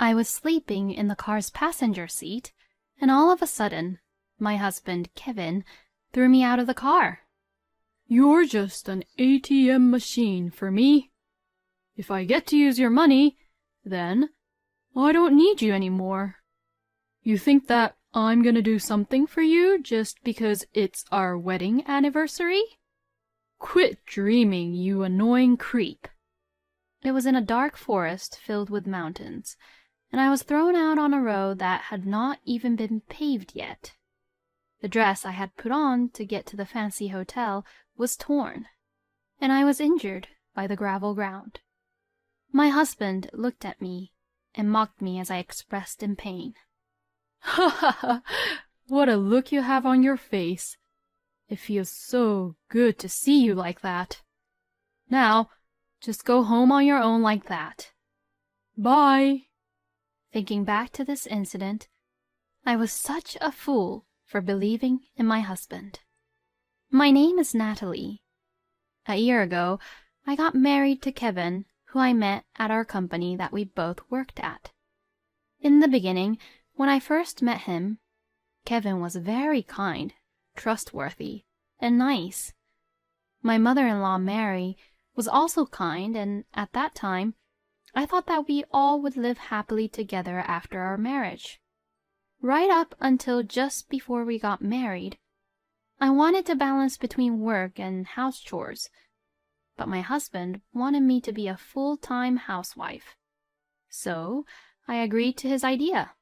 I was sleeping in the car's passenger seat, and all of a sudden, my husband, Kevin, threw me out of the car. "You're just an ATM machine for me. If I get to use your money, then I don't need you anymore. You think that I'm gonna do something for you just because it's our wedding anniversary? Quit dreaming, you annoying creep." It was in a dark forest filled with mountains, and I was thrown out on a road that had not even been paved yet. The dress I had put on to get to the fancy hotel was torn, and I was injured by the gravel ground. My husband looked at me and mocked me as I expressed in pain. "Ha ha ha! What a look you have on your face. It feels so good to see you like that. Now, just go home on your own like that. Bye." Thinking back to this incident, I was such a fool for believing in my husband. My name is Natalie. A year ago, I got married to Kevin, who I met at our company that we both worked at. In the beginning, when I first met him, Kevin was very kind, trustworthy, and nice. My mother-in-law, Mary, was also kind, and at that time, I thought that we all would live happily together after our marriage. Right up until just before we got married, I wanted to balance between work and house chores, but my husband wanted me to be a full-time housewife. So I agreed to his idea.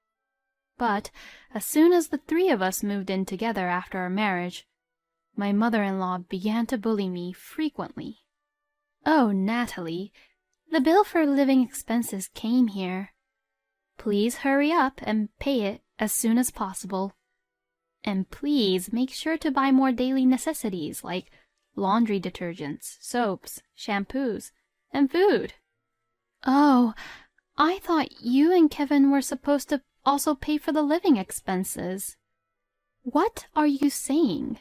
But as soon as the three of us moved in together after our marriage, my mother-in-law began to bully me frequently. "Oh, Natalie, the bill for living expenses came here. Please hurry up and pay it as soon as possible. And please make sure to buy more daily necessities like laundry detergents, soaps, shampoos, and food." "Oh, I thought you and Kevin were supposed to also pay for the living expenses. What are you saying?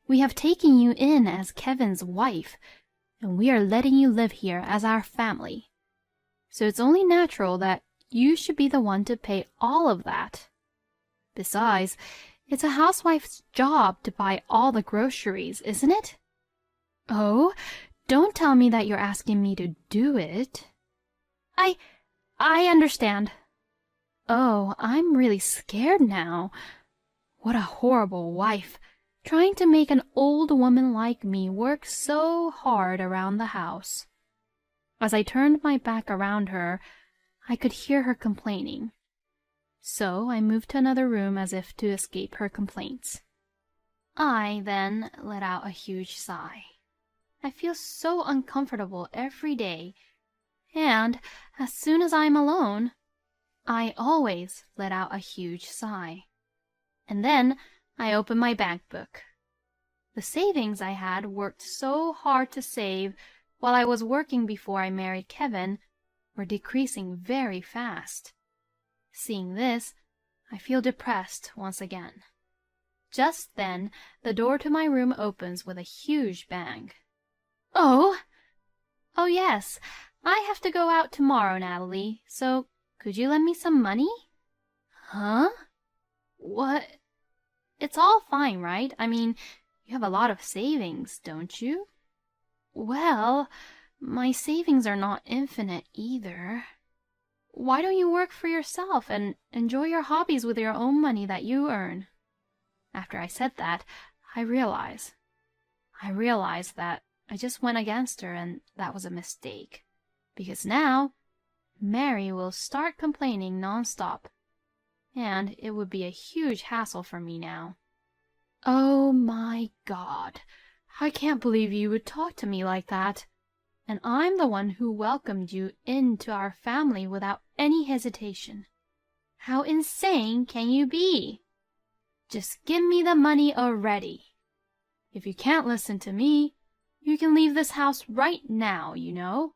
We have taken you in as Kevin's wife, and we are letting you live here as our family. So it's only natural that you should be the one to pay all of that. Besides, it's a housewife's job to buy all the groceries, isn't it?" "Oh, don't tell me that you're asking me to do it." I understand." "Oh, I'm really scared now. What a horrible wife, trying to make an old woman like me work so hard around the house." As I turned my back around her, I could hear her complaining. So I moved to another room as if to escape her complaints. I then let out a huge sigh. I feel so uncomfortable every day, and as soon as I'm alone, I always let out a huge sigh. And then I opened my bank book. The savings I had worked so hard to save while I was working before I married Kevin were decreasing very fast. Seeing this, I feel depressed once again. Just then, the door to my room opens with a huge bang. Oh, yes, I have to go out tomorrow, Natalie, so could you lend me some money?" "Huh? What? It's all fine, right? I mean, you have a lot of savings, don't you?" "Well, my savings are not infinite either. Why don't you work for yourself and enjoy your hobbies with your own money that you earn?" After I said that, I realized that I just went against her, and that was a mistake. Because now, Mary will start complaining nonstop, and it would be a huge hassle for me now. "Oh my God, I can't believe you would talk to me like that. And I'm the one who welcomed you into our family without any hesitation. How insane can you be? Just give me the money already. If you can't listen to me, you can leave this house right now, you know."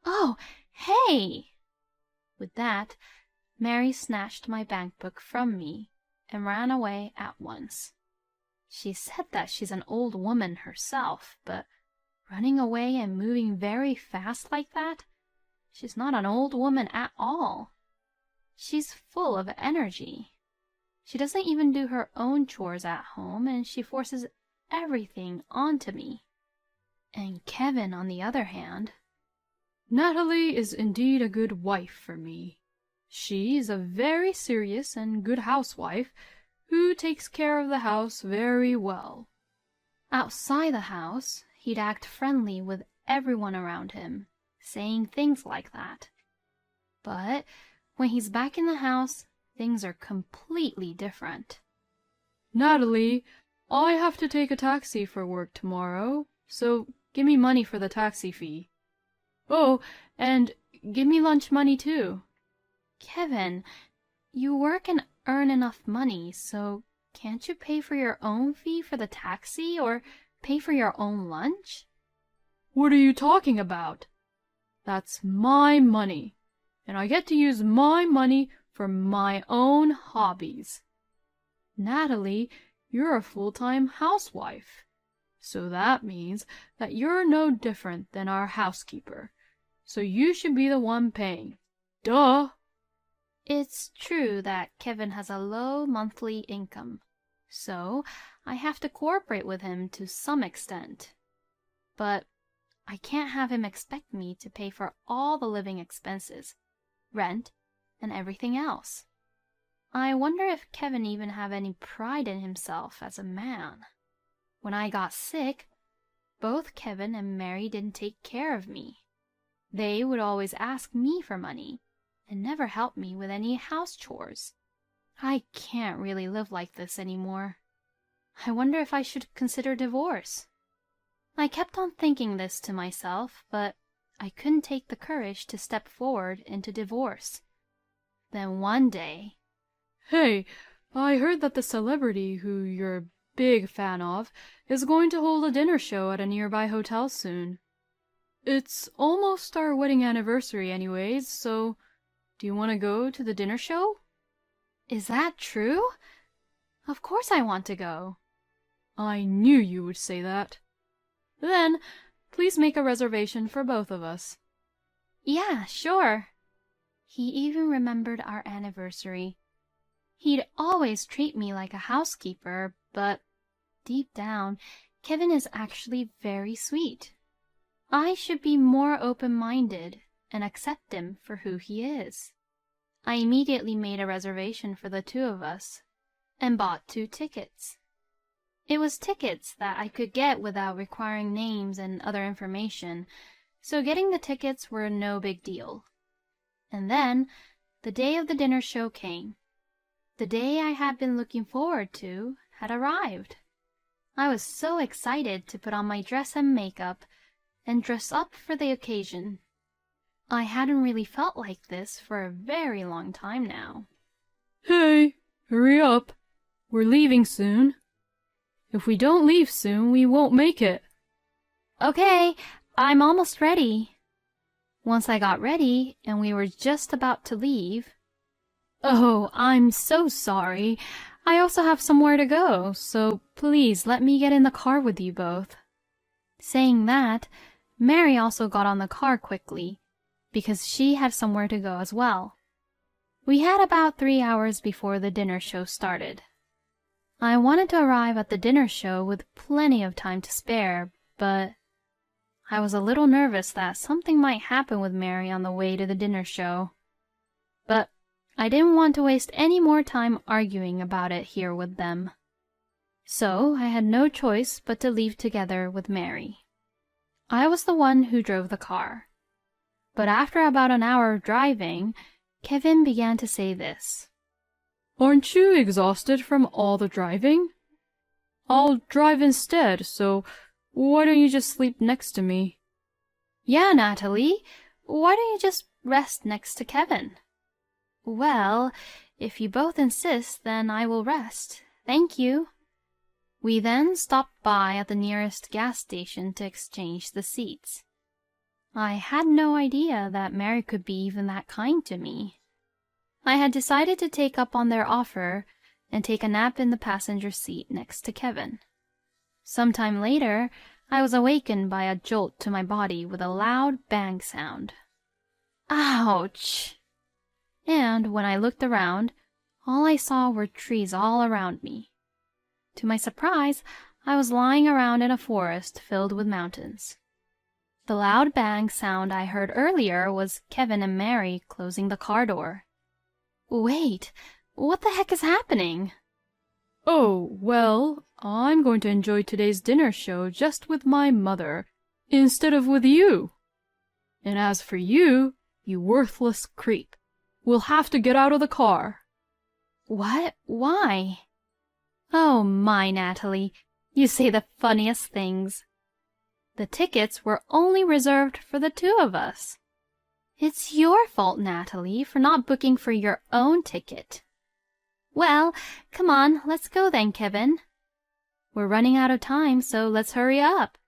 "Oh, hey!" With that, Mary snatched my bank book from me and ran away at once. She said that she's an old woman herself, but running away and moving very fast like that, she's not an old woman at all. She's full of energy. She doesn't even do her own chores at home, and she forces everything onto me. And Kevin, on the other hand, Natalie is indeed a good wife for me. She is a very serious and good housewife who takes care of the house very well. outside the house, he'd act friendly with everyone around him, saying things like that. But when he's back in the house, things are completely different. Natalie, I have to take a taxi for work tomorrow, so give me money for the taxi fee. Oh, and give me lunch money too. Kevin, you work and earn enough money, so can't you pay for your own fee for the taxi or pay for your own lunch? What are you talking about? That's my money, and I get to use my money for my own hobbies. Natalie, you're a full-time housewife, so that means that you're no different than our housekeeper, so you should be the one paying. Duh! It's true that Kevin has a low monthly income, so I have to cooperate with him to some extent. But I can't have him expect me to pay for all the living expenses, rent, and everything else. I wonder if Kevin even have any pride in himself as a man. When I got sick, both Kevin and Mary didn't take care of me. They would always ask me for money and never help me with any house chores. I can't really live like this anymore. I wonder if I should consider divorce. I kept on thinking this to myself, but I couldn't take the courage to step forward into divorce. Then one day... Hey, I heard that the celebrity who you're a big fan of is going to hold a dinner show at a nearby hotel soon. It's almost our wedding anniversary anyways, so do you want to go to the dinner show? Is that true? Of course I want to go. I knew you would say that. Then, please make a reservation for both of us. Yeah, sure. He even remembered our anniversary. He'd always treat me like a housekeeper, but deep down, Kevin is actually very sweet. I should be more open-minded and accept him for who he is. I immediately made a reservation for the two of us and bought 2 tickets. It was tickets that I could get without requiring names and other information, so getting the tickets were no big deal. And then the day of the dinner show came. The day I had been looking forward to had arrived. I was so excited to put on my dress and makeup and dress up for the occasion. I hadn't really felt like this for a very long time now. Hey, hurry up. We're leaving soon. If we don't leave soon, we won't make it. Okay, I'm almost ready. Once I got ready and we were just about to leave... Oh, I'm so sorry. I also have somewhere to go, so please let me get in the car with you both. Saying that, Mary also got on the car quickly, because she had somewhere to go as well. We had about 3 hours before the dinner show started. I wanted to arrive at the dinner show with plenty of time to spare, but I was a little nervous that something might happen with Mary on the way to the dinner show. But I didn't want to waste any more time arguing about it here with them. So I had no choice but to leave together with Mary. I was the one who drove the car. But after about an hour of driving, Kevin began to say this. Aren't you exhausted from all the driving? I'll drive instead, so why don't you just sleep next to me? Yeah, Natalie, why don't you just rest next to Kevin? Well, if you both insist, then I will rest. Thank you. We then stopped by at the nearest gas station to exchange the seats. I had no idea that Mary could be even that kind to me. I had decided to take up on their offer and take a nap in the passenger seat next to Kevin. Sometime later, I was awakened by a jolt to my body with a loud bang sound. Ouch! And and when I looked around, all I saw were trees all around me. To my surprise, I was lying around in a forest filled with mountains. The loud bang sound I heard earlier was Kevin and Mary closing the car door. Wait, what the heck is happening? Oh, well, I'm going to enjoy today's dinner show just with my mother, instead of with you. And as for you, you worthless creep, we'll have to get out of the car. What? Why? Oh my, Natalie, you say the funniest things. The tickets were only reserved for the two of us. It's your fault, Natalie, for not booking for your own ticket. Well, come on, let's go then, Kevin. We're running out of time, so let's hurry up.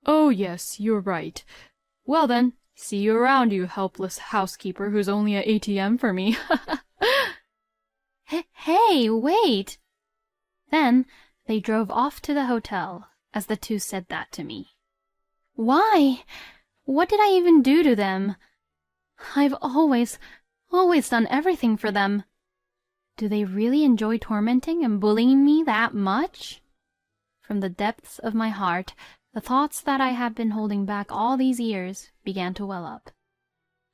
Oh, yes, you're right. Well then, see you around, you helpless housekeeper who's only an ATM for me. Hey, wait! Then they drove off to the hotel as the two said that to me. Why? What did I even do to them? I've always done everything for them. Do they really enjoy tormenting and bullying me that much? From the depths of my heart, the thoughts that I had been holding back all these years began to well up.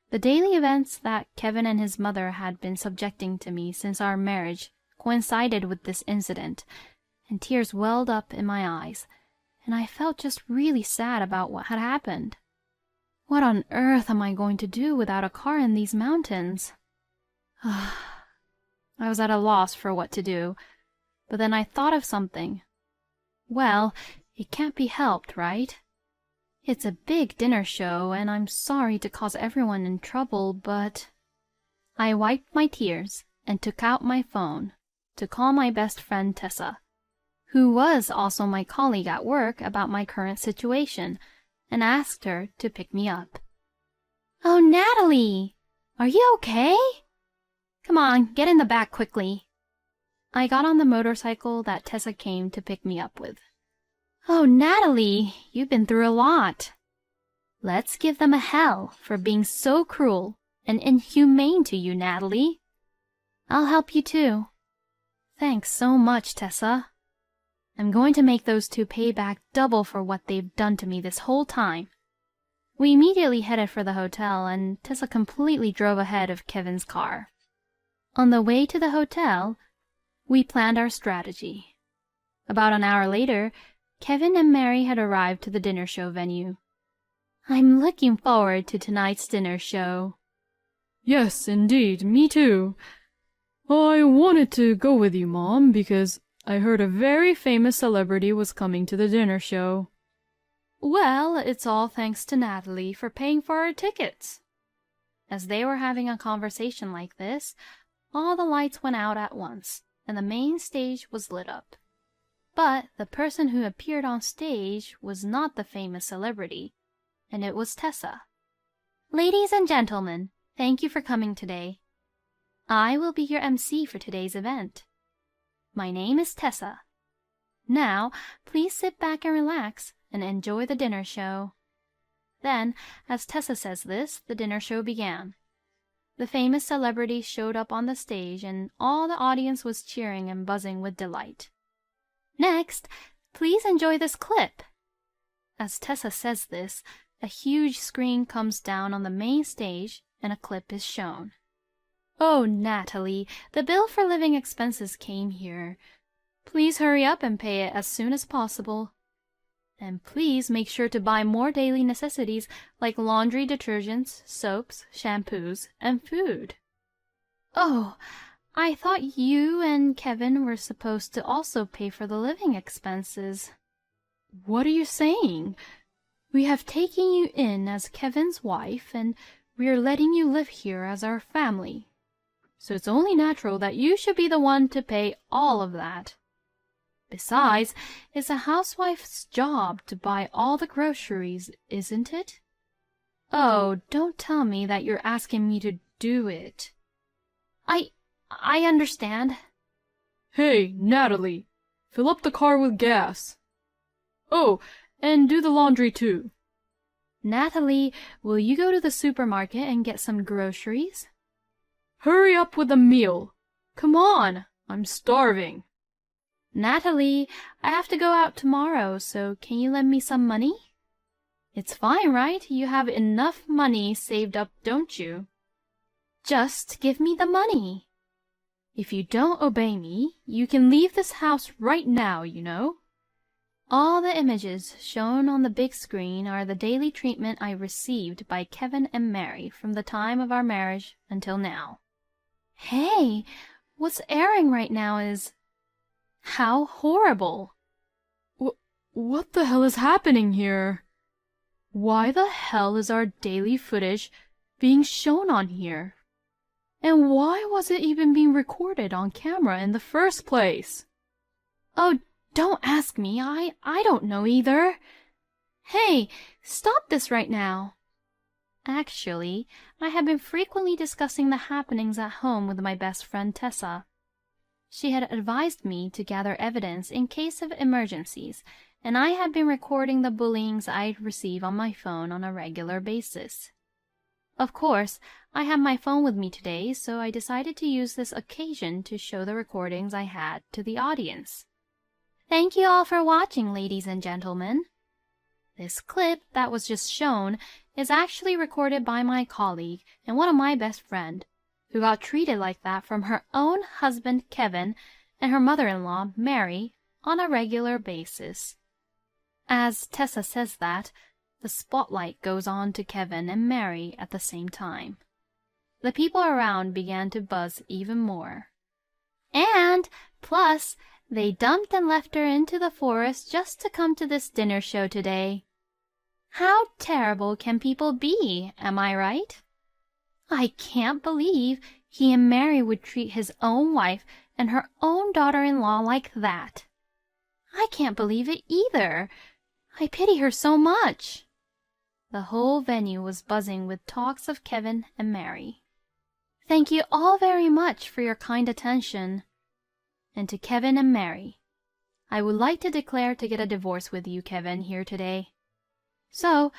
The daily events that Kevin and his mother had been subjecting to me since our marriage coincided with this incident, and tears welled up in my eyes, and I felt just really sad about what had happened. What on earth am I going to do without a car in these mountains? I was at a loss for what to do, but then I thought of something. Well, it can't be helped, right? It's a big dinner show, and I'm sorry to cause everyone in trouble, but... I wiped my tears and took out my phone to call my best friend Tessa, who was also my colleague at work, about my current situation, and asked her to pick me up. Oh, Natalie! Are you okay? Come on, get in the back quickly. I got on the motorcycle that Tessa came to pick me up with. Oh, Natalie, you've been through a lot. Let's give them a hell for being so cruel and inhumane to you, Natalie. I'll help you too. Thanks so much, Tessa. I'm going to make those two pay back double for what they've done to me this whole time. We immediately headed for the hotel, and Tessa completely drove ahead of Kevin's car. On the way to the hotel, we planned our strategy. About an hour later, Kevin and Mary had arrived to the dinner show venue. I'm looking forward to tonight's dinner show. Yes, indeed, me too. I wanted to go with you, Mom, because I heard a very famous celebrity was coming to the dinner show. Well, it's all thanks to Natalie for paying for our tickets. As they were having a conversation like this, all the lights went out at once, and the main stage was lit up. But the person who appeared on stage was not the famous celebrity, and it was Tessa. Ladies and gentlemen, thank you for coming today. I will be your MC for today's event. My name is Tessa. Now, please sit back and relax and enjoy the dinner show. Then, as Tessa says this, the dinner show began. The famous celebrity showed up on the stage, and all the audience was cheering and buzzing with delight. Next, please enjoy this clip. As Tessa says this, a huge screen comes down on the main stage and a clip is shown. Oh, Natalie, the bill for living expenses came here. Please hurry up and pay it as soon as possible. And please make sure to buy more daily necessities like laundry detergents, soaps, shampoos, and food. Oh, I thought you and Kevin were supposed to also pay for the living expenses. What are you saying? We have taken you in as Kevin's wife, and we are letting you live here as our family. So it's only natural that you should be the one to pay all of that. Besides, it's a housewife's job to buy all the groceries, isn't it? Oh, don't tell me that you're asking me to do it. I understand. Hey, Natalie, fill up the car with gas. Oh, and do the laundry too. Natalie, will you go to the supermarket and get some groceries? Hurry up with the meal. Come on, I'm starving. Natalie, I have to go out tomorrow, so can you lend me some money? It's fine, right? You have enough money saved up, don't you? Just give me the money. If you don't obey me, you can leave this house right now, you know. All the images shown on the big screen are the daily treatment I received by Kevin and Mary from the time of our marriage until now. Hey, what's airing right now is... How horrible! What the hell is happening here? Why the hell is our daily footage being shown on here? And why was it even being recorded on camera in the first place? Oh, don't ask me. I don't know either. Hey, stop this right now. Actually, I have been frequently discussing the happenings at home with my best friend Tessa. She had advised me to gather evidence in case of emergencies, and I had been recording the bullyings I'd receive on my phone on a regular basis. Of course, I had my phone with me today, so I decided to use this occasion to show the recordings I had to the audience. Thank you all for watching, ladies and gentlemen. This clip that was just shown is actually recorded by my colleague and one of my best friend, who got treated like that from her own husband, Kevin, and her mother-in-law, Mary, on a regular basis. As Tessa says that, the spotlight goes on to Kevin and Mary at the same time. The people around began to buzz even more. And, plus, they dumped and left her into the forest just to come to this dinner show today. How terrible can people be, am I right? I can't believe he and Mary would treat his own wife and her own daughter-in-law like that. I can't believe it either. I pity her so much. The whole venue was buzzing with talks of Kevin and Mary. Thank you all very much for your kind attention. And to Kevin and Mary, I would like to declare to get a divorce with you, Kevin, here today. So,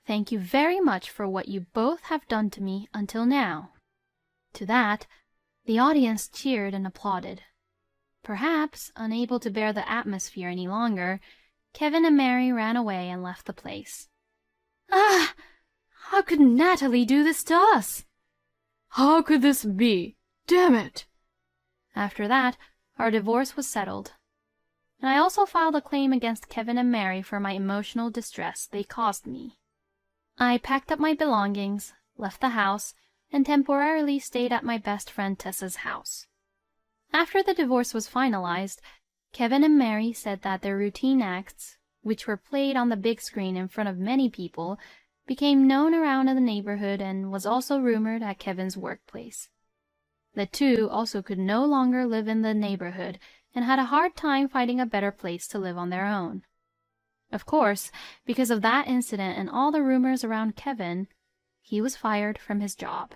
thank you very much for what you both have done to me until now. To that, the audience cheered and applauded. Perhaps, unable to bear the atmosphere any longer, Kevin and Mary ran away and left the place. Ah! How could Natalie do this to us? How could this be? Damn it! After that, our divorce was settled. And I also filed a claim against Kevin and Mary for my emotional distress they caused me. I packed up my belongings, left the house, and temporarily stayed at my best friend Tessa's house. After the divorce was finalized, Kevin and Mary said that their routine acts, which were played on the big screen in front of many people, became known around in the neighborhood and was also rumored at Kevin's workplace. The two also could no longer live in the neighborhood and had a hard time finding a better place to live on their own. Of course, because of that incident and all the rumors around Kevin, he was fired from his job.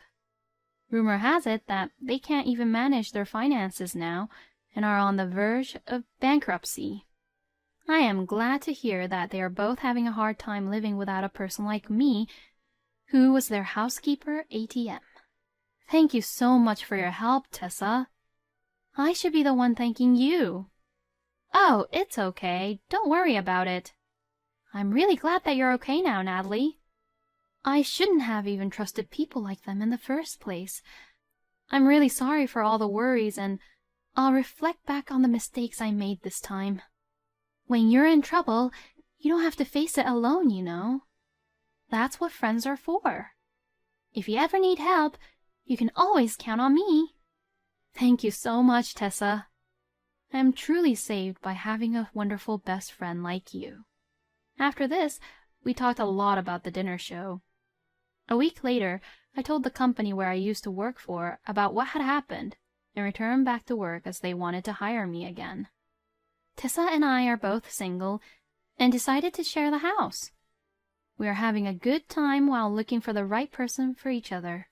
Rumor has it that they can't even manage their finances now and are on the verge of bankruptcy. I am glad to hear that they are both having a hard time living without a person like me, who was their housekeeper ATM. Thank you so much for your help, Tessa. I should be the one thanking you. Oh, it's okay. Don't worry about it. I'm really glad that you're okay now, Natalie. I shouldn't have even trusted people like them in the first place. I'm really sorry for all the worries, and I'll reflect back on the mistakes I made this time. When you're in trouble, you don't have to face it alone, you know. That's what friends are for. If you ever need help, you can always count on me. Thank you so much, Tessa. I am truly saved by having a wonderful best friend like you. After this, we talked a lot about the dinner show. A week later, I told the company where I used to work for about what had happened and returned back to work as they wanted to hire me again. Tessa and I are both single and decided to share the house. We are having a good time while looking for the right person for each other.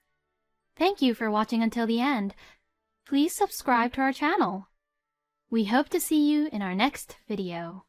Thank you for watching until the end. Please subscribe to our channel. We hope to see you in our next video.